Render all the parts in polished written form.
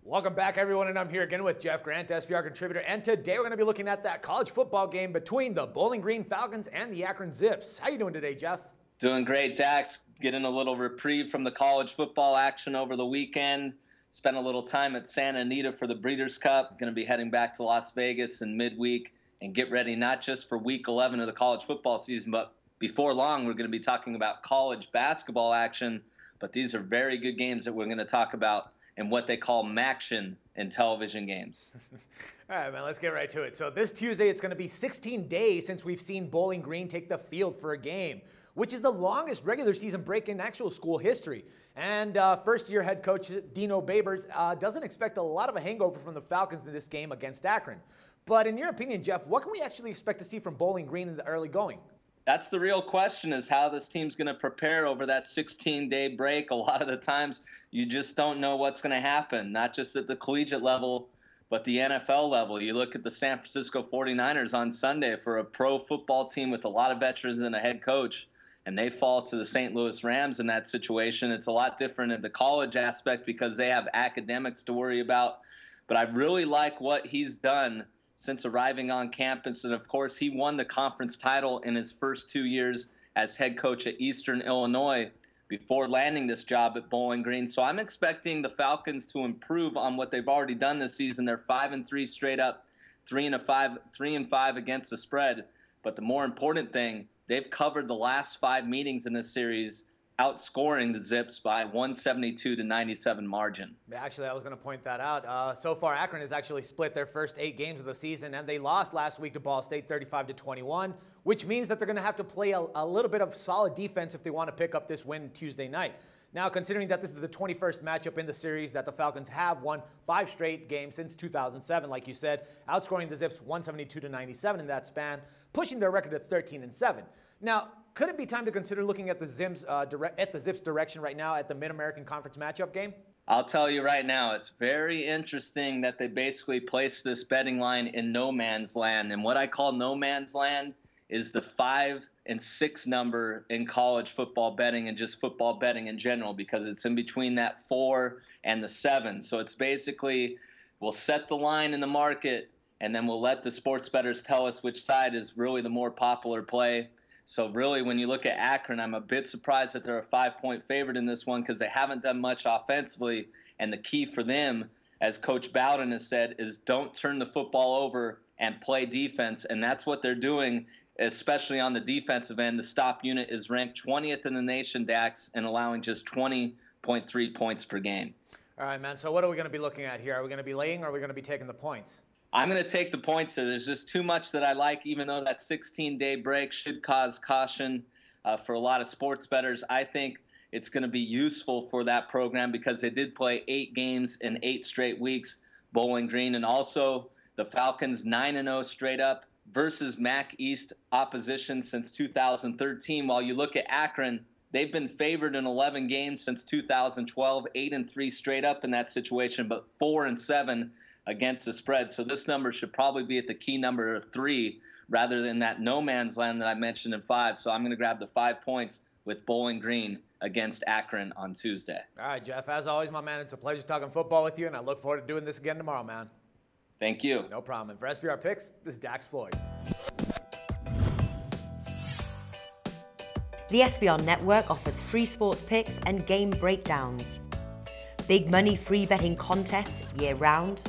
Welcome back, everyone, and I'm here again with Jeff Grant, SBR contributor, and today we're going to be looking at that college football game between the Bowling Green Falcons and the Akron Zips. How you doing today, Jeff? Doing great, Dax. Getting a little reprieve from the college football action over the weekend. Spent a little time at Santa Anita for the Breeders' Cup. Going to be heading back to Las Vegas in midweek and get ready not just for Week 11 of the college football season, but before long we're going to be talking about college basketball action. But these are very good games that we're going to talk about and what they call MACtion in television games. All right, man, let's get right to it. So this Tuesday, it's going to be 16 days since we've seen Bowling Green take the field for a game, which is the longest regular season break in actual school history. And first-year head coach Dino Babers doesn't expect a lot of a hangover from the Falcons in this game against Akron. But in your opinion, Jeff, what can we actually expect to see from Bowling Green in the early going? That's the real question, is how this team's going to prepare over that 16-day break. A lot of the times you just don't know what's going to happen, not just at the collegiate level, but the NFL level. You look at the San Francisco 49ers on Sunday for a pro football team with a lot of veterans and a head coach, and they fall to the St. Louis Rams in that situation. It's a lot different in the college aspect because they have academics to worry about. But I really like what he's done since arriving on campus. And of course, he won the conference title in his first 2 years as head coach at Eastern Illinois before landing this job at Bowling Green. So I'm expecting the Falcons to improve on what they've already done this season. They're 5-3 straight up, 3-5 against the spread. But the more important thing, they've covered the last 5 meetings in this series, outscoring the Zips by 172-97 margin. Actually, I was going to point that out. So far, Akron has actually split their first 8 games of the season, and they lost last week to Ball State 35-21, which means that they're going to have to play a little bit of solid defense if they want to pick up this win Tuesday night. Now, considering that this is the 21st matchup in the series that the Falcons have won 5 straight games since 2007, like you said, outscoring the Zips 172-97 in that span, pushing their record to 13-7. Now, could it be time to consider looking at the Zips direction right now at the Mid-American Conference matchup game? I'll tell you right now, it's very interesting that they basically placed this betting line in no man's land. And what I call no man's land is the 5 and 6 number in college football betting and just football betting in general, because it's in between that 4 and the 7. So it's basically, we'll set the line in the market and then we'll let the sports bettors tell us which side is really the more popular play. So really, when you look at Akron, I'm a bit surprised that they're a 5-point favorite in this one because they haven't done much offensively. And the key for them, as Coach Bowden has said, is don't turn the football over and play defense. And that's what they're doing, especially on the defensive end. The stop unit is ranked 20th in the nation, Dax, and allowing just 20.3 points per game. All right, man. So what are we going to be looking at here? Are we going to be laying or are we going to be taking the points? I'm going to take the points there. There's just too much that I like, even though that 16-day break should cause caution for a lot of sports bettors. I think it's going to be useful for that program because they did play 8 games in 8 straight weeks, Bowling Green, and also the Falcons 9-0 straight up versus MAC East opposition since 2013. While you look at Akron, they've been favored in 11 games since 2012, 8-3 straight up in that situation, but 4-7 against the spread. So this number should probably be at the key number of 3 rather than that no man's land that I mentioned in 5. So I'm going to grab the 5 points with Bowling Green against Akron on Tuesday. All right, Jeff, as always, my man, it's a pleasure talking football with you, and I look forward to doing this again tomorrow, man. Thank you. No problem. And for SBR Picks, this is Dax Floyd. The SBR Network offers free sports picks and game breakdowns, big money free betting contests year-round,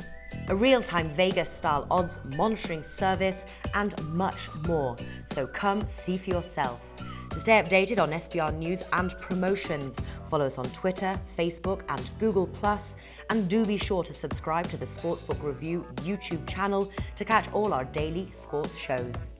a real-time Vegas-style odds monitoring service, and much more. So come see for yourself. To stay updated on SBR news and promotions, follow us on Twitter, Facebook, and Google+, and do be sure to subscribe to the Sportsbook Review YouTube channel to catch all our daily sports shows.